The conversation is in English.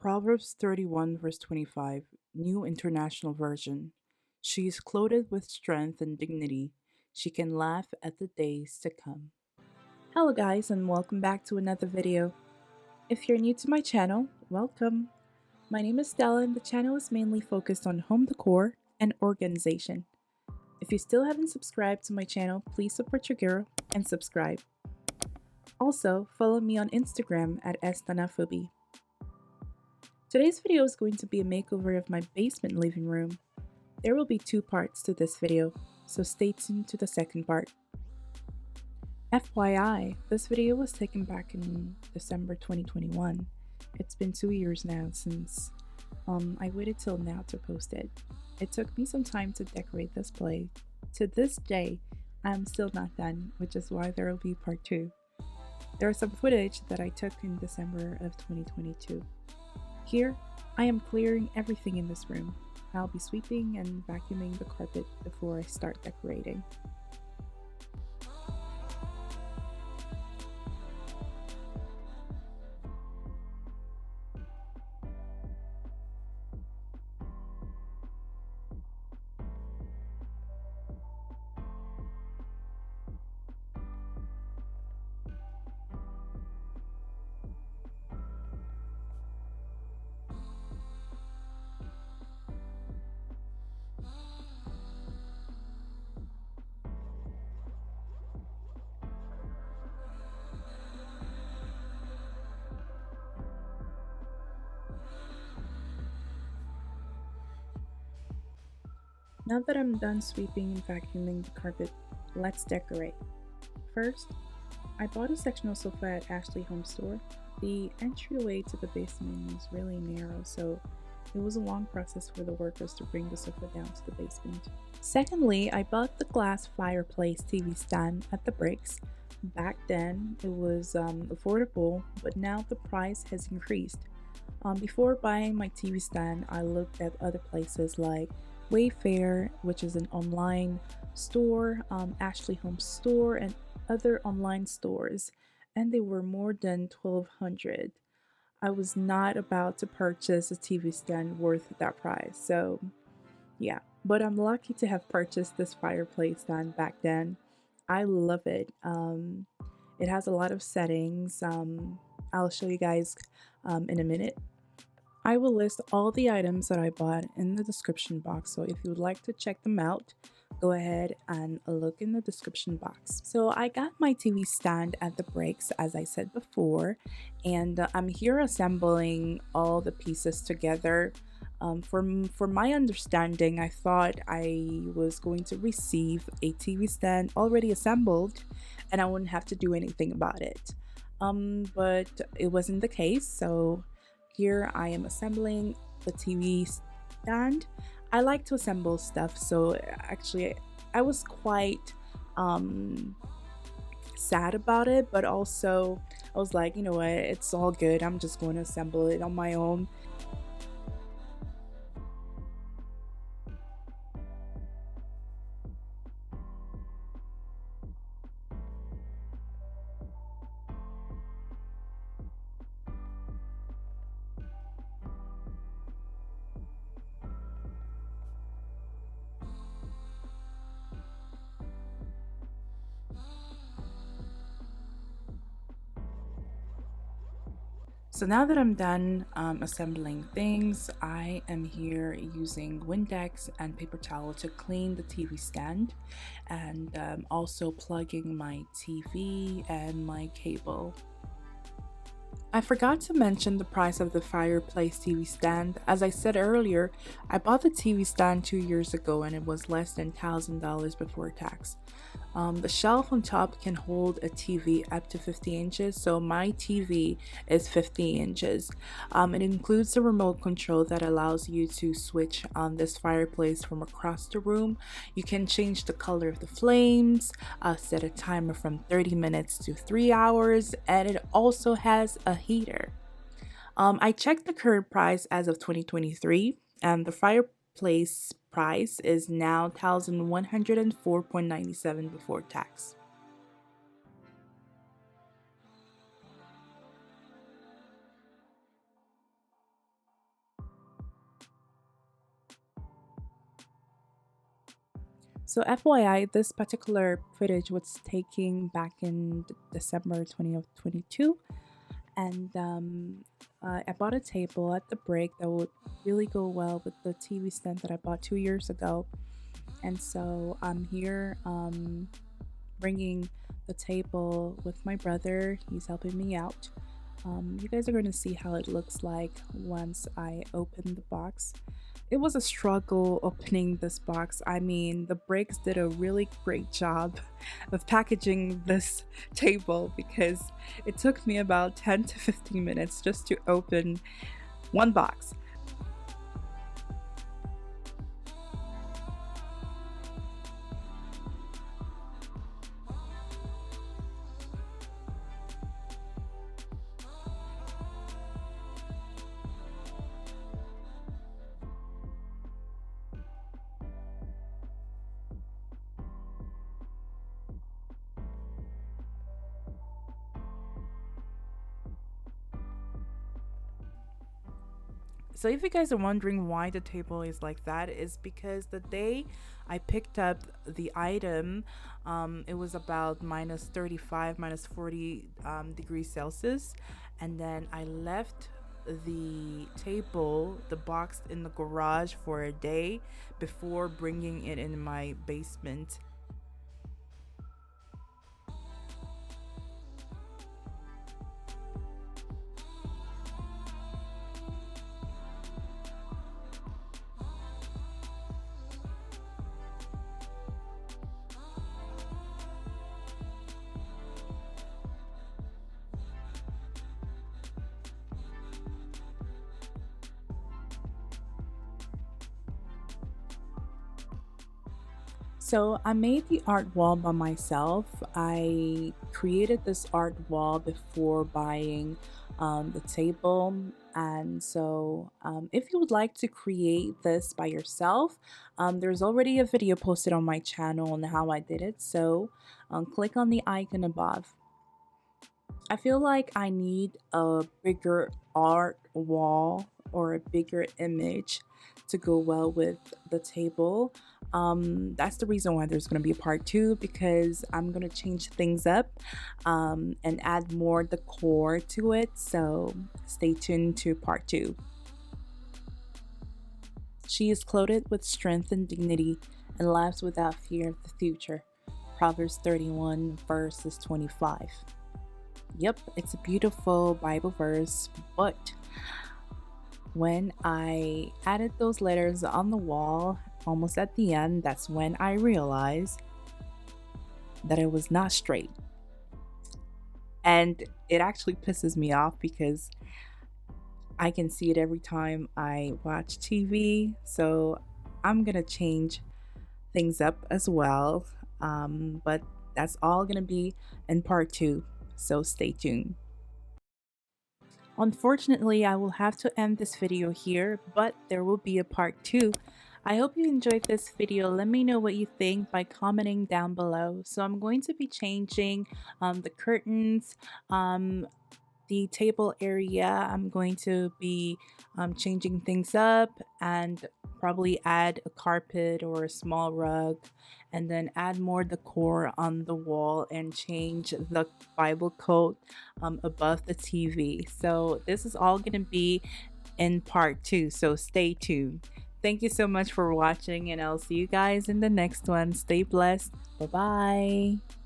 Proverbs 31, verse 25, New International Version. She is clothed with strength and dignity. She can laugh at the days to come. Hello, guys, and welcome back to another video. If you're new to my channel, welcome. My name is Stella, and the channel is mainly focused on home decor and organization. If you still haven't subscribed to my channel, please support your girl and subscribe. Also, follow me on Instagram at Fobi. Today's video is going to be a makeover of my basement living room. There will be two parts to this video, so stay tuned to the second part. FYI, this video was taken back in December 2021. It's been 2 years now since I waited till now to post it. It took me some time to decorate this place. To this day, I'm still not done, which is why there will be part 2. There is some footage that I took in December of 2022. Here, I am clearing everything in this room. I'll be sweeping and vacuuming the carpet before I start decorating. Now that I'm done sweeping and vacuuming the carpet, let's decorate. First, I bought a sectional sofa at Ashley Home Store. The entryway to the basement is really narrow, so it was a long process for the workers to bring the sofa down to the basement. Secondly, I bought the glass Fireplace TV stand at the Bricks. Back then, it was affordable, but now the price has increased. Before buying my TV stand, I looked at other places like Wayfair, which is an online store, Ashley Home Store, and other online stores, and they were more than $1,200. I was not about to purchase a TV stand worth that price, so yeah. But I'm lucky to have purchased this Fireplace stand back then. I love it. It has a lot of settings. I'll show you guys in a minute. I will list all the items that I bought in the description box, so if you would like to check them out, go ahead and look in the description box. So I got my TV stand at the Breaks, as I said before, and I'm here assembling all the pieces together. For my understanding, I thought I was going to receive a TV stand already assembled and I wouldn't have to do anything about it. But it wasn't the case, so here I am assembling the TV stand. I like to assemble stuff, so actually I was quite sad about it, but also I was like, you know what, it's all good. I'm just going to assemble it on my own. So now that I'm done assembling things, I am here using Windex and paper towel to clean the TV stand, and also plugging my TV and my cable. I forgot to mention the price of the Fireplace TV stand. As I said earlier, I bought the TV stand 2 years ago and it was less than $1,000 before tax. The shelf on top can hold a TV up to 50 inches, so my TV is 50 inches. It includes a remote control that allows you to switch on this fireplace from across the room. You can change the color of the flames, set a timer from 30 minutes to 3 hours, and it also has a heater. I checked the current price as of 2023, and the fireplace price is now $1,104.97 before tax. So FYI, this particular footage was taken back in December 2022, and I bought a table at the break that would really go well with the TV stand that I bought 2 years ago. And so I'm here bringing the table with my brother. He's helping me out. You guys are going to see how it looks like once I open the box. It was a struggle opening this box. I mean, the breaks did a really great job of packaging this table because it took me about 10 to 15 minutes just to open one box. So if you guys are wondering why the table is like that, is because the day I picked up the item, it was about minus 35, minus 40 degrees Celsius. And then I left the table, the box in the garage for a day before bringing it in my basement. So I made the art wall by myself. I created this art wall before buying the table. And so if you would like to create this by yourself, there's already a video posted on my channel on how I did it. So click on the icon above. I feel like I need a bigger art wall or a bigger image to go well with the table. That's the reason why there's going to be a part two, because I'm going to change things up and add more decor to it. So stay tuned to part two. She is clothed with strength and dignity and lives without fear of the future. Proverbs 31 verses 25. Yep, it's a beautiful Bible verse, but when I added those letters on the wall almost at the end, that's when I realized that it was not straight. And it actually pisses me off because I can see it every time I watch TV. So I'm gonna change things up as well. But that's all gonna be in part two. So stay tuned. Unfortunately, I will have to end this video here, but there will be a part two. I hope you enjoyed this video. Let me know what you think by commenting down below. So I'm going to be changing the curtains, the table area. I'm going to be changing things up and probably add a carpet or a small rug, and then add more decor on the wall and change the Bible quote above the TV. So this is all going to be in part two, so stay tuned. Thank you so much for watching, and I'll see you guys in the next one. Stay blessed. Bye bye.